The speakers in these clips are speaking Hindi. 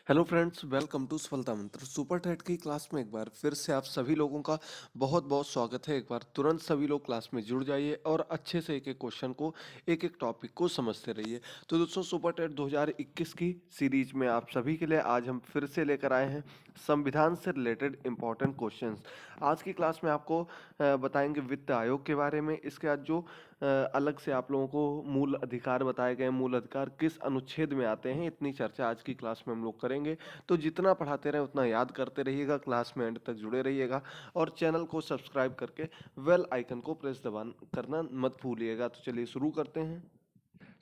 हेलो फ्रेंड्स, वेलकम टू सफलता मंत्र सुपर टेट की क्लास में एक बार फिर से आप सभी लोगों का बहुत बहुत स्वागत है। एक बार तुरंत सभी लोग क्लास में जुड़ जाइए और अच्छे से एक एक क्वेश्चन को एक एक टॉपिक को समझते रहिए। तो दोस्तों, सुपर टेट 2021 की सीरीज में आप सभी के लिए आज हम फिर से लेकर आए हैं संविधान से रिलेटेड इंपॉर्टेंट क्वेश्चंस। आज की क्लास में आपको बताएंगे वित्त आयोग के बारे में। इसके बाद जो अलग से आप लोगों को मूल अधिकार बताए गए, मूल अधिकार किस अनुच्छेद में आते हैं, इतनी चर्चा आज की क्लास में हम लोग करेंगे। तो जितना पढ़ाते रहे उतना याद करते रहिएगा, क्लास में एंड तक जुड़े रहिएगा और चैनल को सब्सक्राइब करके बेल आइकन को प्रेस दबान करना मत भूलिएगा। तो चलिए शुरू करते हैं।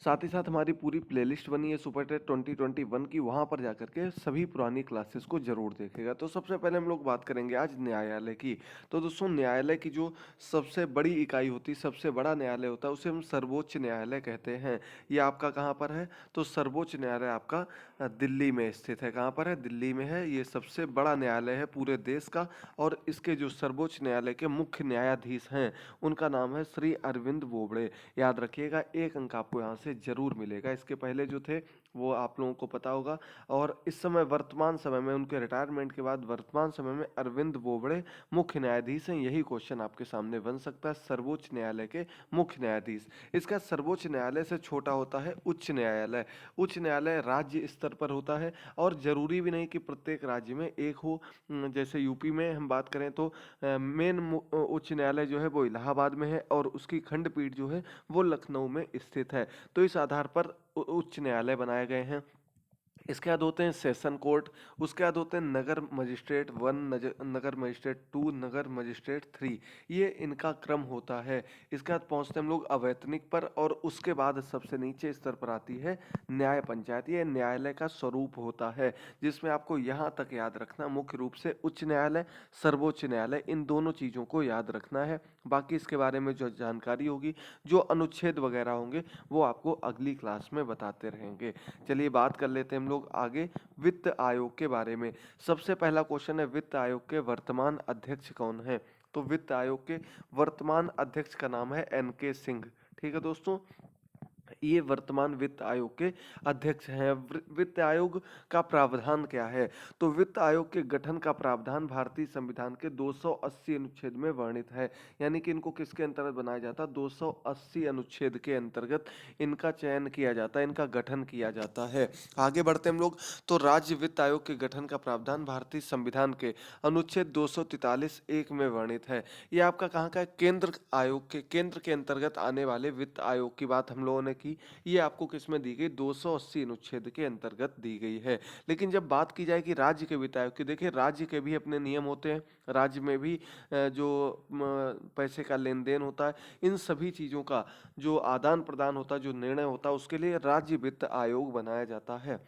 साथ ही साथ हमारी पूरी प्लेलिस्ट बनी है सुपर टेट 2021 की, वहां पर जाकर के सभी पुरानी क्लासेस को जरूर देखेगा। तो सबसे पहले हम लोग बात करेंगे आज न्यायालय की। तो दोस्तों, न्यायालय की जो सबसे बड़ी इकाई होती है, सबसे बड़ा न्यायालय होता है, उसे हम सर्वोच्च न्यायालय कहते हैं। ये आपका कहाँ पर है? तो सर्वोच्च न्यायालय आपका दिल्ली में स्थित है। कहाँ पर है? दिल्ली में है। ये सबसे बड़ा न्यायालय है पूरे देश का। और इसके जो सर्वोच्च न्यायालय के मुख्य न्यायाधीश हैं, उनका नाम है श्री अरविंद बोबड़े। याद रखिएगा, एक अंक आपको यहाँ से जरूर मिलेगा। इसके पहले जो थे वो आप लोगों को पता होगा। और इस समय वर्तमान समय में, उनके रिटायरमेंट के बाद वर्तमान समय में अरविंद बोबड़े मुख्य न्यायाधीश हैं। यही क्वेश्चन आपके सामने बन सकता है, सर्वोच्च न्यायालय के मुख्य न्यायाधीश। इसका सर्वोच्च न्यायालय से छोटा होता है उच्च न्यायालय। उच्च न्यायालय राज्य स्तर पर होता है और जरूरी भी नहीं कि प्रत्येक राज्य में एक हो। जैसे यूपी में हम बात करें तो मेन उच्च न्यायालय जो है वो इलाहाबाद में है और उसकी खंडपीठ जो है वो लखनऊ में स्थित है। तो इस आधार पर उच्च न्यायालय बनाए गए हैं। इसके बाद होते हैं सेशन कोर्ट। उसके बाद होते हैं नगर मजिस्ट्रेट 1, नगर मजिस्ट्रेट 2, नगर मजिस्ट्रेट 3। ये इनका क्रम होता है। इसके बाद पहुंचते हैं हम लोग अवैतनिक पर और उसके बाद सबसे नीचे स्तर पर आती है न्याय पंचायत। ये न्यायालय का स्वरूप होता है, जिसमें आपको यहाँ तक याद रखना, मुख्य रूप से उच्च न्यायालय, सर्वोच्च न्यायालय, इन दोनों चीज़ों को याद रखना है। बाकी इसके बारे में जो जानकारी होगी, जो अनुच्छेद वगैरह होंगे, वो आपको अगली क्लास में बताते रहेंगे। चलिए बात कर लेते हैं हम लोग आगे वित्त आयोग के बारे में। सबसे पहला क्वेश्चन है, वित्त आयोग के वर्तमान अध्यक्ष कौन है? तो वित्त आयोग के वर्तमान अध्यक्ष का नाम है एन के सिंह। ठीक है दोस्तों, ये वर्तमान वित्त आयोग के अध्यक्ष हैं। वित्त आयोग का प्रावधान क्या है? तो वित्त आयोग के गठन का प्रावधान भारतीय संविधान के 280 अनुच्छेद में वर्णित है। यानी कि इनको किसके अंतर्गत बनाया जाता है? 280 अनुच्छेद के अंतर्गत इनका चयन किया जाता है, इनका गठन किया जाता है। आगे बढ़ते हम लोग। तो राज्य वित्त आयोग के गठन का प्रावधान भारतीय संविधान के अनुच्छेद 243 एक में वर्णित है। ये आपका कहाँ का है? केंद्र आयोग के, केंद्र के अंतर्गत आने वाले वित्त आयोग की बात हम लोगों ने की। ये आपको किस में दी गई? 280 अनुच्छेद के अंतर्गत दी गई है। लेकिन जब बात की जाए कि राज्य के वित्त आयोग की, देखिए राज्य के भी अपने नियम होते हैं। राज्य में भी जो पैसे का लेन देन होता है, इन सभी चीज़ों का जो आदान प्रदान होता है, जो निर्णय होता है, उसके लिए राज्य वित्त आयोग बनाया जाता है।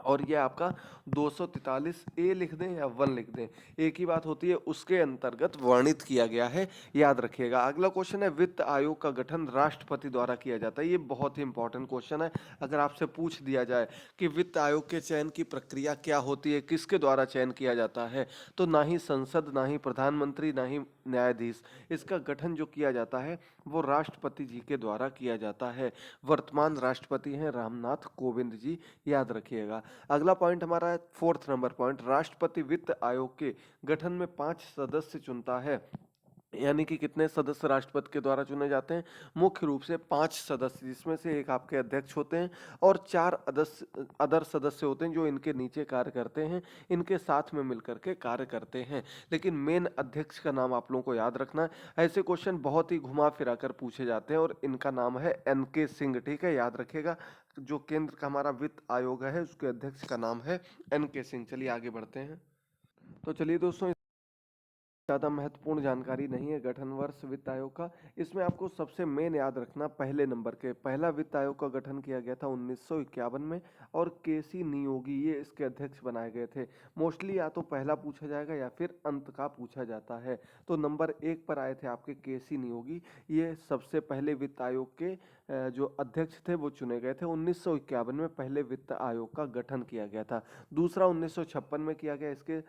और ये आपका 243 ए लिख दें या 1 लिख दें, एक ही बात होती है, उसके अंतर्गत वर्णित किया गया है। याद रखिएगा। अगला क्वेश्चन है, वित्त आयोग का गठन राष्ट्रपति द्वारा किया जाता है। ये बहुत ही इंपॉर्टेंट क्वेश्चन है। अगर आपसे पूछ दिया जाए कि वित्त आयोग के चयन की प्रक्रिया क्या होती है, किसके द्वारा चयन किया जाता है, तो ना ही संसद, ना ही प्रधानमंत्री, ना ही न्यायाधीश, इसका गठन जो किया जाता है वो राष्ट्रपति जी के द्वारा किया जाता है। वर्तमान राष्ट्रपति हैं रामनाथ कोविंद जी। याद रखिएगा। अगला पॉइंट हमारा है, फोर्थ नंबर पॉइंट, राष्ट्रपति वित्त आयोग के गठन में 5 सदस्य चुनता है। यानी कि कितने सदस्य राष्ट्रपति के द्वारा चुने जाते हैं? मुख्य रूप से 5 सदस्य, जिसमें से एक आपके अध्यक्ष होते हैं और 4 अदर सदस्य होते हैं जो इनके नीचे कार्य करते हैं, इनके साथ में मिलकर के कार्य करते हैं। लेकिन मेन अध्यक्ष का नाम आप लोगों को याद रखना है। ऐसे क्वेश्चन बहुत ही घुमा फिरा कर पूछे जाते हैं और इनका नाम है एन के सिंह। ठीक है, याद रखिएगा। जो केंद्र का हमारा वित्त आयोग है, उसके अध्यक्ष का नाम है एन के सिंह। चलिए आगे बढ़ते हैं। तो चलिए दोस्तों, ज़्यादा महत्वपूर्ण जानकारी नहीं है गठन वर्ष वित्त आयोग का। इसमें आपको सबसे मेन याद रखना, पहले नंबर के, पहला वित्त आयोग का गठन किया गया था 1951 में और के सी नियोगी ये इसके अध्यक्ष बनाए गए थे। मोस्टली या तो पहला पूछा जाएगा या फिर अंत का पूछा जाता है। तो नंबर 1 पर आए थे आपके के सी नियोगी। ये सबसे पहले वित्त आयोग के जो अध्यक्ष थे वो चुने गए थे। 1951 में पहले वित्त आयोग का गठन किया गया था। दूसरा 1956 में किया गया। इसके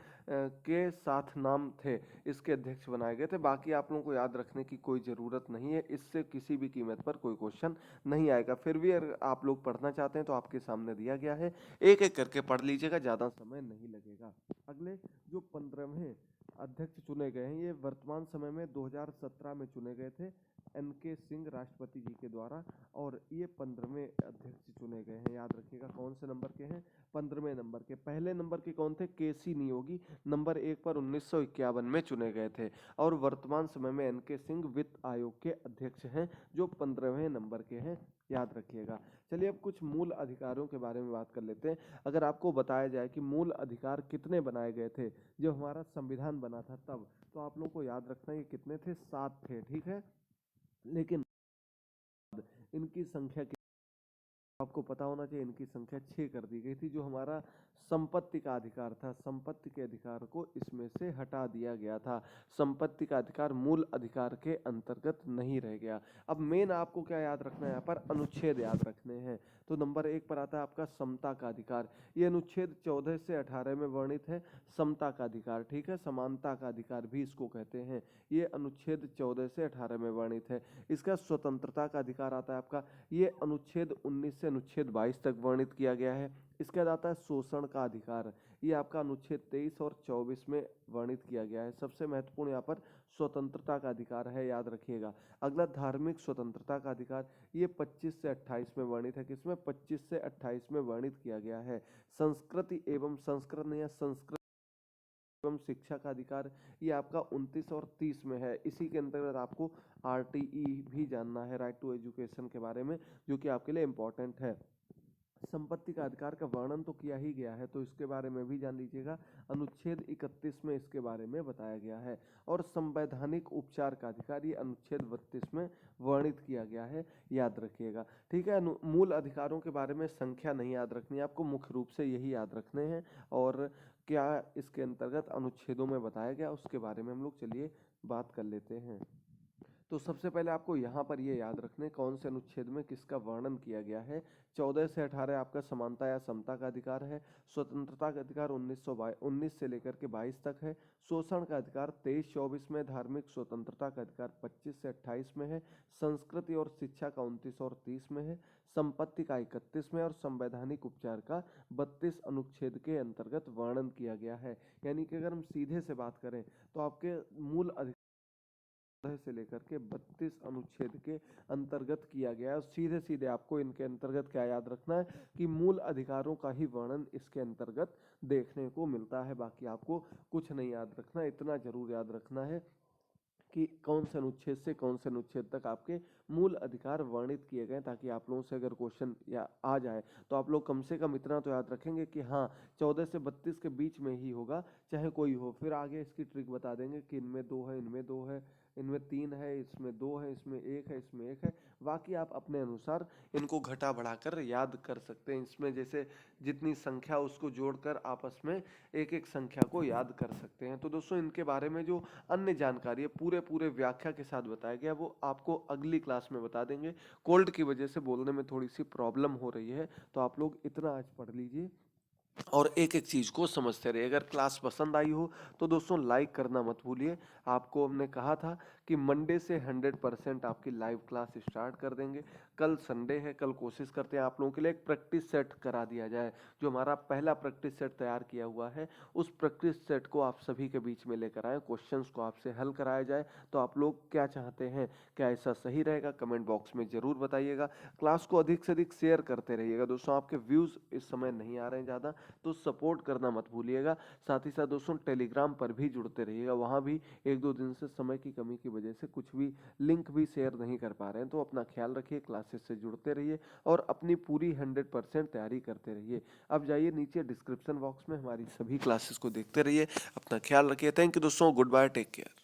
के साथ नाम थे, इसके अध्यक्ष बनाए गए थे। बाकी आप लोगों को याद रखने की कोई ज़रूरत नहीं है, इससे किसी भी कीमत पर कोई क्वेश्चन नहीं आएगा। फिर भी अगर आप लोग पढ़ना चाहते हैं तो आपके सामने दिया गया है, एक एक करके पढ़ लीजिएगा, ज़्यादा समय नहीं लगेगा। अगले जो 15वें अध्यक्ष चुने गए हैं, ये वर्तमान समय में 2017 में चुने गए थे एन.के. सिंह राष्ट्रपति जी के द्वारा, और ये 15वें अध्यक्ष चुने गए हैं। याद रखिएगा कौन से नंबर के हैं, 15वें नंबर के। पहले नंबर के कौन थे, के.सी. नियोगी, नंबर 1 पर 1951 में चुने गए थे, और वर्तमान समय में एन.के. सिंह वित्त आयोग के अध्यक्ष हैं, जो 15वें नंबर के हैं। याद रखिएगा। चलिए अब कुछ मूल अधिकारों के बारे में बात कर लेते हैं। अगर आपको बताया जाए कि मूल अधिकार कितने बनाए गए थे जब हमारा संविधान बना था तब, तो आप लोगों को याद रखना है ये कितने थे, 7 थे, ठीक है। लेकिन इनकी संख्या, आपको पता होना चाहिए, इनकी संख्या 6 कर दी गई थी। जो हमारा संपत्ति का अधिकार था, संपत्ति के अधिकार को इसमें से हटा दिया गया था। संपत्ति का अधिकार मूल अधिकार के अंतर्गत नहीं रह गया। अब मेन आपको क्या याद रखना है, यहाँ पर अनुच्छेद याद रखने हैं। तो नंबर 1 पर आता है आपका समता का अधिकार। ये अनुच्छेद 14 से 18 में वर्णित है। समता का अधिकार, ठीक है, समानता का अधिकार भी इसको कहते हैं। ये अनुच्छेद 14 से 18 में वर्णित है। इसका स्वतंत्रता का अधिकार आता है आपका, ये अनुच्छेद 19 से अनुच्छेद 22 तक वर्णित किया गया है। इसके बाद आता है शोषण का अधिकार, ये आपका अनुच्छेद 23 और 24 में वर्णित किया गया है। सबसे महत्वपूर्ण यहाँ पर स्वतंत्रता का अधिकार है, याद रखिएगा। अगला धार्मिक स्वतंत्रता का अधिकार, ये 25 से 28 में वर्णित है। किसमें, 25 से 28 में वर्णित किया गया है। संस्कृति एवं संस्करण या संस्कृत एवं शिक्षा का अधिकार, ये आपका 29 और 30 में है। इसी के अंतर्गत आपको आरटीई भी जानना है, राइट टू एजुकेशन के बारे में, जो कि आपके लिए इम्पोर्टेंट है। संपत्ति का अधिकार का वर्णन तो किया ही गया है, तो इसके बारे में भी जान लीजिएगा। अनुच्छेद 31 में इसके बारे में बताया गया है। और संवैधानिक उपचार का अधिकार, ये अनुच्छेद 32 में वर्णित किया गया है, याद रखिएगा, ठीक है। मूल अधिकारों के बारे में संख्या नहीं याद रखनी है आपको, मुख्य रूप से यही याद रखने हैं। और क्या इसके अंतर्गत अनुच्छेदों में बताया गया, उसके बारे में हम लोग चलिए बात कर लेते हैं। तो सबसे पहले आपको यहाँ पर ये याद रखने कौन से अनुच्छेद में किसका वर्णन किया गया है। 14 से 18 आपका समानता या समता का अधिकार है। स्वतंत्रता का अधिकार 19 से लेकर के 22 तक है। शोषण का अधिकार 23-24 में। धार्मिक स्वतंत्रता का अधिकार 25 से 28 में है। संस्कृति और शिक्षा का 29 और 30 में है। संपत्ति का 31 में, और संवैधानिक उपचार का 32 अनुच्छेद के अंतर्गत वर्णन किया गया है। यानी कि अगर हम सीधे से बात करें तो आपके मूल से लेकर के 32 अनुच्छेद के अंतर्गत किया गया है। और सीधे सीधे आपको इनके अंतर्गत क्या याद रखना है कि मूल अधिकारों का ही वर्णन इसके अंतर्गत देखने को मिलता है। बाकी आपको कुछ नहीं याद रखना, इतना जरूर याद रखना है कि कौन से अनुच्छेद से कौन से अनुच्छेद तक आपके मूल अधिकार वर्णित किए गए, ताकि आप लोगों से अगर क्वेश्चन या आ जाए तो आप लोग कम से कम इतना तो याद रखेंगे कि हाँ 14 से 32 के बीच में ही होगा, चाहे कोई हो। फिर आगे इसकी ट्रिक बता देंगे कि इनमें 2 है, इनमें 2 है, इनमें 3 है, इसमें 2 है, इसमें 1 है, इसमें 1 है। बाकी आप अपने अनुसार इनको घटा बढ़ाकर याद कर सकते हैं। इसमें जैसे जितनी संख्या उसको जोड़कर आपस में एक एक संख्या को याद कर सकते हैं। तो दोस्तों इनके बारे में जो अन्य जानकारी है पूरे पूरे व्याख्या के साथ बताया गया, वो आपको अगली क्लास में बता देंगे। कोल्ड की वजह से बोलने में थोड़ी सी प्रॉब्लम हो रही है, तो आप लोग इतना आज पढ़ लीजिए और एक एक चीज़ को समझते रहिए। अगर क्लास पसंद आई हो तो दोस्तों लाइक करना मत भूलिए। आपको हमने कहा था कि मंडे से 100% आपकी लाइव क्लास स्टार्ट कर देंगे। कल संडे है, कल कोशिश करते हैं आप लोगों के लिए एक प्रैक्टिस सेट करा दिया जाए। जो हमारा पहला प्रैक्टिस सेट तैयार किया हुआ है, उस प्रैक्टिस सेट को आप सभी के बीच में लेकर आए, क्वेश्चंस को आपसे हल कराया जाए। तो आप लोग क्या चाहते हैं, क्या ऐसा सही रहेगा, कमेंट बॉक्स में ज़रूर बताइएगा। क्लास को अधिक से अधिक शेयर करते रहिएगा। दोस्तों आपके व्यूज़ इस समय नहीं आ रहे हैं ज़्यादा, तो सपोर्ट करना मत भूलिएगा। साथ ही साथ दोस्तों टेलीग्राम पर भी जुड़ते रहिएगा, वहाँ भी 1-2 दिन से समय की कमी की वजह से कुछ भी लिंक भी शेयर नहीं कर पा रहे हैं। तो अपना ख्याल रखिए, क्लासेस से जुड़ते रहिए और अपनी पूरी 100% तैयारी करते रहिए। अब जाइए नीचे डिस्क्रिप्शन बॉक्स में हमारी सभी क्लासेस को देखते रहिए। अपना ख्याल रखिए। थैंक यू दोस्तों, गुड बाय, टेक केयर।